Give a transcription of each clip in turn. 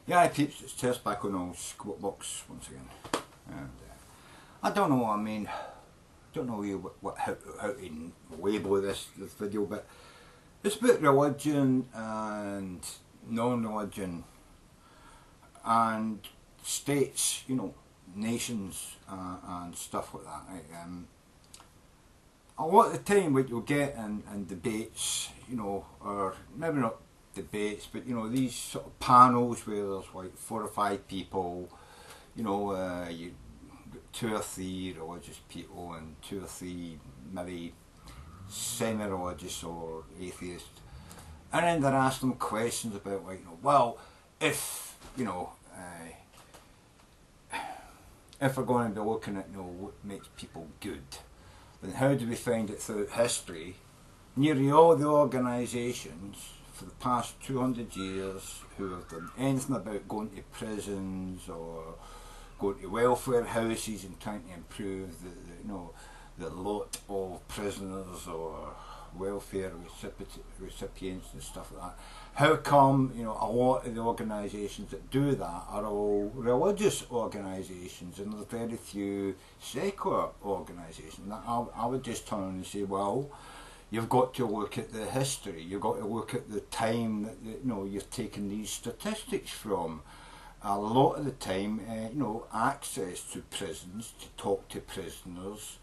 Yeah, peeps, it's Tersse back on the squat box once again. And I don't know, I mean, I don't know how to label this video, but it's about religion and non-religion and states, you know, nations and stuff like that. Right? A lot of the time what you'll get in debates, you know, or maybe not debates, but you know, these sort of panels where there's like 4 or 5 people, you know, you 2 or 3 religious people and 2 or 3 maybe semi-religious or atheist, and then they're asking them questions about, like, you know, well, if, you know, if we're going to be looking at, you know, what makes people good, then how do we find it throughout history? Nearly all the organisations for the past 200 years who have done anything about going to prisons or going to welfare houses and trying to improve the you know, the lot of prisoners or welfare recipients and stuff like that. How come, you know, a lot of the organisations that do that are all religious organisations and there's very few secular organisations? I would just turn and say, well, you've got to look at the history, you've got to look at the time that, you know, you've taken these statistics from. A lot of the time, you know, access to prisons, to talk to prisoners,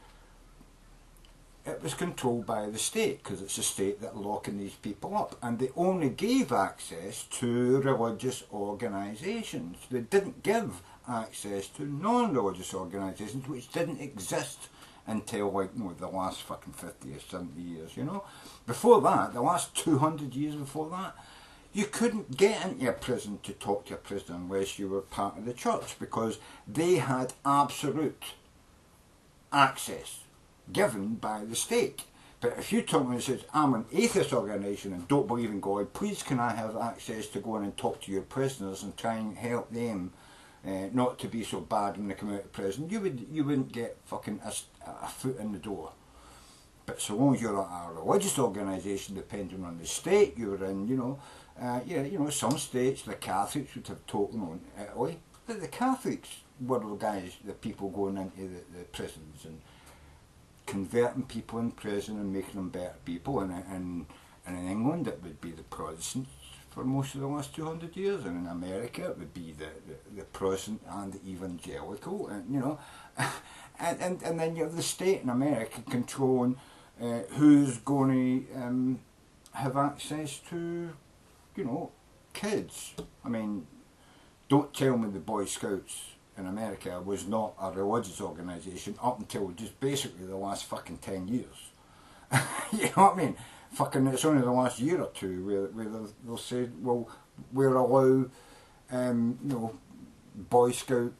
it was controlled by the state, because it's the state that are locking these people up, and they only gave access to religious organisations. They didn't give access to non-religious organisations, which didn't exist until, like, you know, the last fucking 50 or 70 years, you know. Before that, the last 200 years before that, you couldn't get into a prison to talk to a prisoner unless you were part of the church, because they had absolute access given by the state. But if you talk to me and says, I'm an atheist organisation and don't believe in God, please can I have access to go in and talk to your prisoners and try and help them not to be so bad when they come out of prison, you wouldn't get fucking a foot in the door. But so long as you're a religious organisation, depending on the state you're in, you know, yeah, you know, some states, the Catholics would have told, you know, in Italy, that the Catholics were the guys, the people going into the prisons and converting people in prison and making them better people, and in England it would be the Protestants for most of the last 200 years, and in America it would be the Protestant and the evangelical, and you know, and then you have the state in America controlling who's going to have access to, you know, kids. I mean, don't tell me the Boy Scouts in America was not a religious organisation up until just basically the last fucking 10 years. You know what I mean? Fucking, it's only the last year or two where they'll say, well, we'll allow, you know, Boy Scout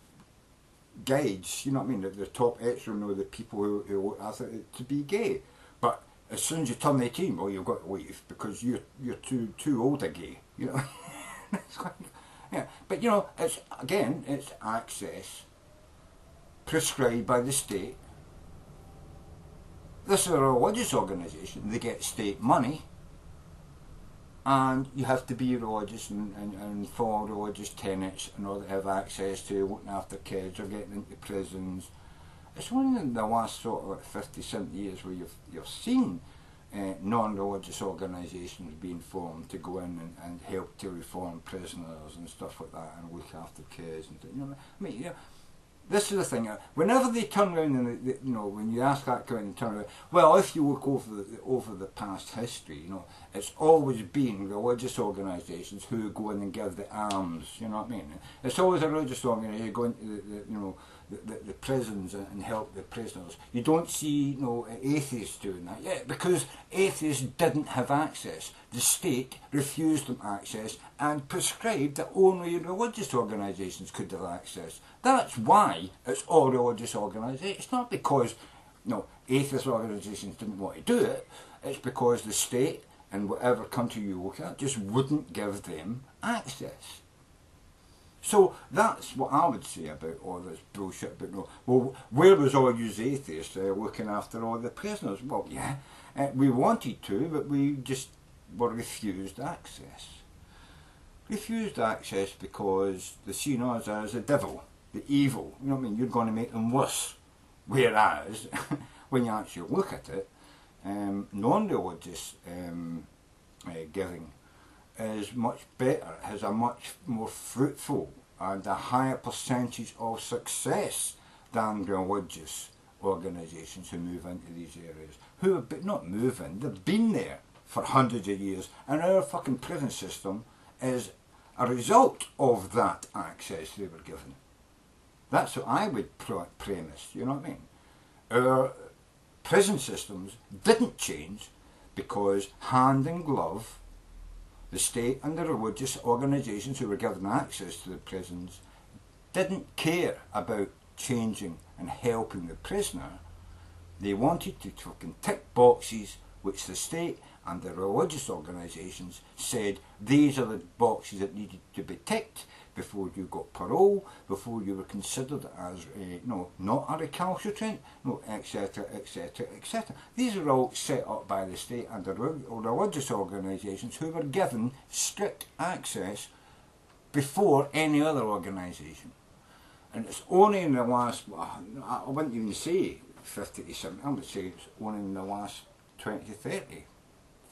guides, you know what I mean, the top echelon, you know, the people who I think to be gay. But as soon as you turn 18, well, you've got to leave because you're too old to gay, you know. It's like, yeah, but you know, it's again, it's access prescribed by the state. This is a religious organisation, they get state money, and you have to be religious and follow religious tenets in order to have access to looking after kids or getting into prisons. It's only in the last sort of like 50, 70 years where you've seen non-religious organisations being formed to go in and help to reform prisoners and stuff like that and look after kids and you know, I mean, you know, this is the thing. Whenever they turn around and you know, when you ask that kind of turn around, well, if you look over the past history, you know, it's always been religious organisations who go in and give the alms. You know what I mean? It's always a religious organisation going to you know, the prisons and help the prisoners. You don't see, you know, atheists doing that yet because atheists didn't have access. The state refused them access and prescribed that only religious organisations could have access. That's why it's all religious organisations. It's not because, you know, atheist organisations didn't want to do it. It's because the state in whatever country you look at just wouldn't give them access. So that's what I would say about all this bullshit about, no, well, where was all you atheists looking after all the prisoners? Well, yeah, we wanted to, but we just were refused access. refused access because they seen us as the devil, the evil. You know what I mean? You're going to make them worse. Whereas, when you actually look at it, non-religious giving is much better, has a much more fruitful and a higher percentage of success than religious organisations who move into these areas. Who have been, not moving, they've been there for hundreds of years, and our fucking prison system is a result of that access they were given. That's what I would premise, you know what I mean? Our prison systems didn't change because hand in glove, the state and the religious organisations who were given access to the prisons didn't care about changing and helping the prisoner. They wanted to fucking tick boxes which the state and the religious organisations said these are the boxes that needed to be ticked before you got parole, before you were considered as not a recalcitrant, etc, etc, etc. These are all set up by the state and the religious organisations who were given strict access before any other organisation. And it's only in the last, I wouldn't even say 50 to 70, I would say it's only in the last 20 to 30,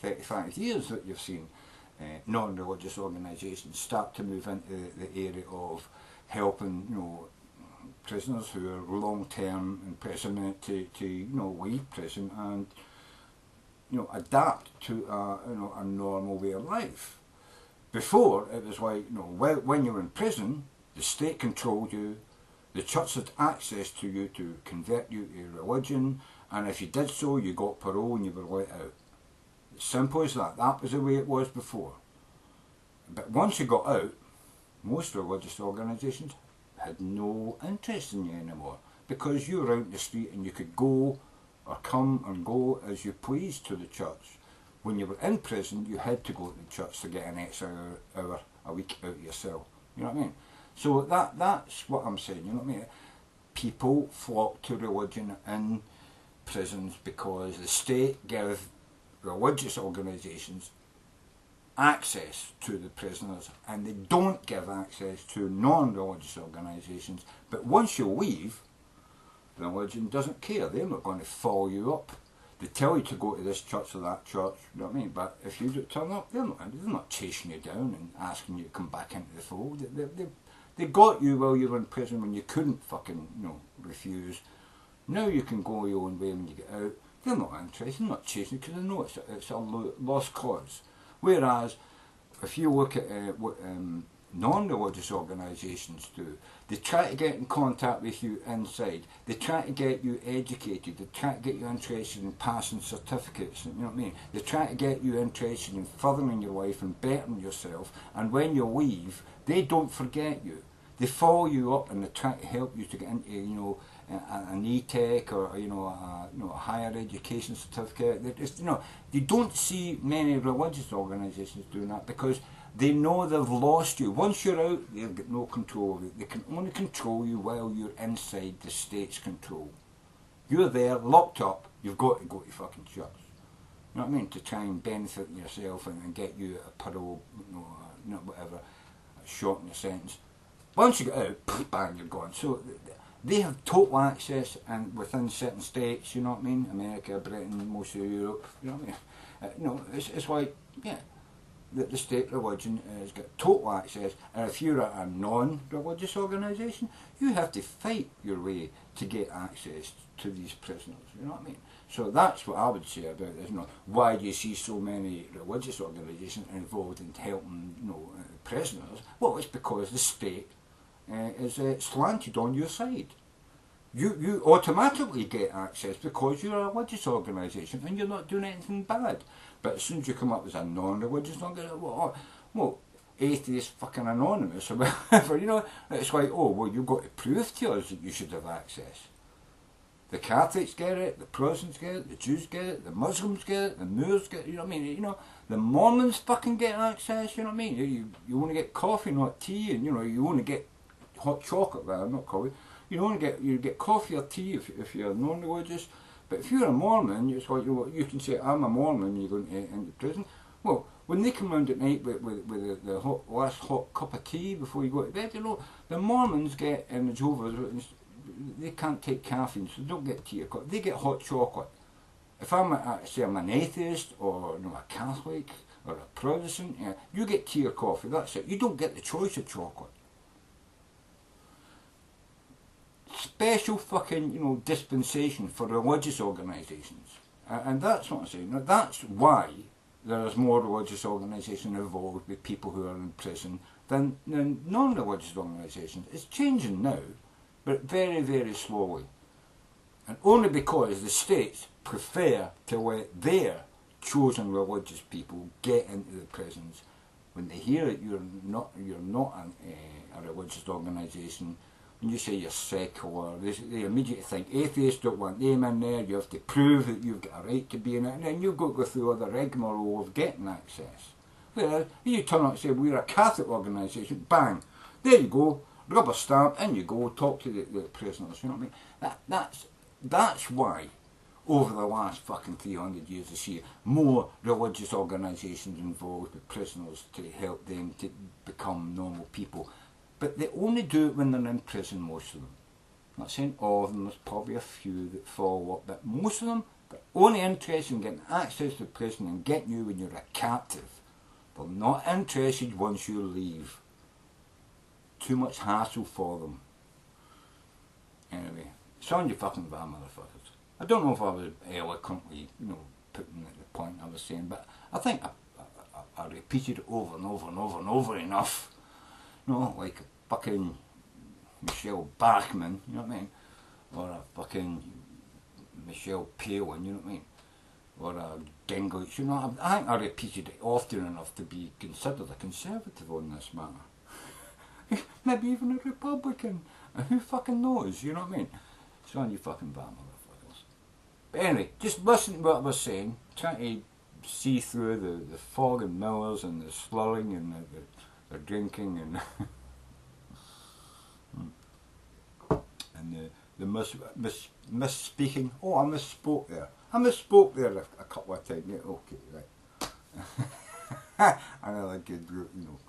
35 years that you've seen non-religious organisations start to move into the area of helping, prisoners who are long-term imprisonment to leave prison and, adapt to a normal way of life. Before, it was like, when you were in prison, the state controlled you, the church had access to you to convert you to religion, and if you did so, you got parole and you were let out. Simple as that. That was the way it was before. But once you got out, most religious organisations had no interest in you anymore, because you were out in the street and you could go or come and go as you pleased to the church. When you were in prison, you had to go to the church to get an extra hour a week out of your cell. You know what I mean? So that's what I'm saying, you know what I mean? People flock to religion in prisons because the state gave religious organisations access to the prisoners, and they don't give access to non-religious organisations. But once you leave, religion doesn't care. They're not going to follow you up. They tell you to go to this church or that church, you know what I mean? But if you don't turn up, they're not chasing you down and asking you to come back into the fold. They got you while you were in prison when you couldn't fucking, refuse. Now you can go your own way when you get out. They're not interested, they're not chasing you because they know it's a lost cause. Whereas, if you look at what non-religious organisations do, they try to get in contact with you inside. They try to get you educated. They try to get you interested in passing certificates. You know what I mean? They try to get you interested in furthering your life and bettering yourself. And when you leave, they don't forget you. They follow you up and they try to help you to get into, an e-tech or a higher education certificate. They don't see many religious organisations doing that because they know they've lost you. Once you're out, they've got no control of it. They can only control you while you're inside the state's control. You're there, locked up, you've got to go to fucking church. You know what I mean? To try and benefit yourself and get you a parole, whatever, shorten your sentence. Once you get out, bang, you're gone. So they have total access, and within certain states, you know what I mean? America, Britain, most of Europe, you know what I mean? It's like, yeah, the state religion has got total access, and if you're a non-religious organisation, you have to fight your way to get access to these prisoners, you know what I mean? So that's what I would say about this. Why do you see so many religious organisations involved in helping, prisoners? Well, it's because the state is slanted on your side. You automatically get access because you're a religious organisation and you're not doing anything bad. But as soon as you come up as a non-religious organisation, well, atheist fucking anonymous or whatever, it's like, you've got to prove to us that you should have access. The Catholics get it, the Protestants get it, the Jews get it, the Muslims get it, the Moors get it, you know what I mean? The Mormons fucking get access, you know what I mean? You want to get coffee, not tea, and you want to get hot chocolate, well, not coffee. You get coffee or tea if you're non-religious, but if you're a Mormon, it's like you can say I'm a Mormon. You're going into prison. Well, when they come round at night with the last hot cup of tea before you go to bed, you know, the Mormons get, and the Jehovah's, they can't take caffeine, so they don't get tea or coffee. They get hot chocolate. If say I'm an atheist, or you know, a Catholic, or a Protestant, yeah, you get tea or coffee, that's it. You don't get the choice of chocolate. Special fucking, you know, dispensation for religious organisations. And that's what I'm saying. Now, that's why there is more religious organisations involved with people who are in prison than non-religious organisations. It's changing now, but very, very slowly. And only because the states prefer to let their chosen religious people get into the prisons. When they hear that you're not a religious organisation, when you say you're secular, they immediately think atheists don't want them in there, you have to prove that you've got a right to be in it, and then you've got to go through all the rigmarole of getting access. Whereas, you turn up and say, we're a Catholic organisation, bang, there you go, rubber stamp, in you go, talk to the prisoners, you know what I mean? That's why, over the last fucking 300 years, you see more religious organisations involved with prisoners to help them to become normal people. But they only do it when they're in prison, most of them. I'm not saying all of them, there's probably a few that follow up, but most of them, they're only interested in getting access to prison and getting you when you're a captive. They're not interested once you leave. Too much hassle for them. Anyway, it's on your fucking van, motherfuckers. I don't know if I was eloquently, you know, putting at the point I was saying, but I think I repeated it over and over and over and over enough. You know, like a fucking Michelle Bachmann, you know what I mean? Or a fucking Michelle Palin, you know what I mean? Or a Gingrich, you know, I think I repeated it often enough to be considered a conservative on this matter. Maybe even a Republican. Who fucking knows, you know what I mean? It's on you fucking van, motherfuckers. But anyway, just listen to what I was saying, trying to see through the fog and mirrors and the slurring and the drinking and and the misspeaking. Oh, I misspoke there. I misspoke there a couple of times. Yeah, okay, right. Another good, you know,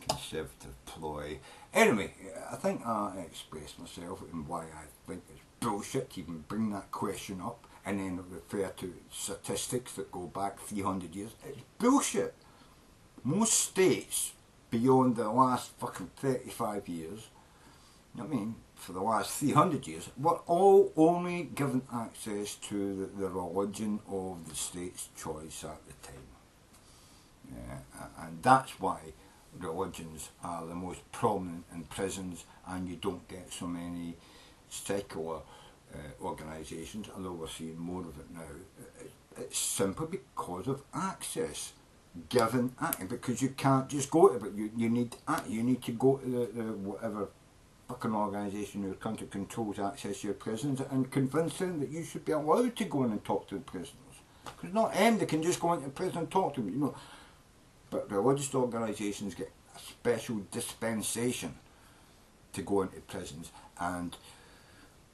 conservative ploy. Anyway, I think I expressed myself and why I think it's bullshit to even bring that question up and then refer to statistics that go back 300 years. It's bullshit. Most states beyond the last fucking 35 years, you know what I mean, for the last 300 years, were all only given access to the religion of the state's choice at the time. Yeah, and that's why religions are the most prominent in prisons, and you don't get so many secular organisations, although we're seeing more of it now. It's simply because of access. Given, because you can't just go to it, but you need to go to the whatever fucking organisation in your country controls access to your prisons and convince them that you should be allowed to go in and talk to the prisoners. Because not them, they can just go into prison and talk to them, you know. But religious organisations get a special dispensation to go into prisons, and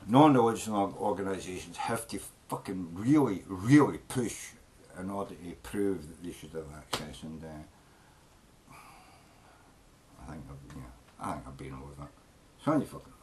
non-religious organisations have to fucking really, really push in order to prove that they should have access, and I think I've been over that. So, you fucking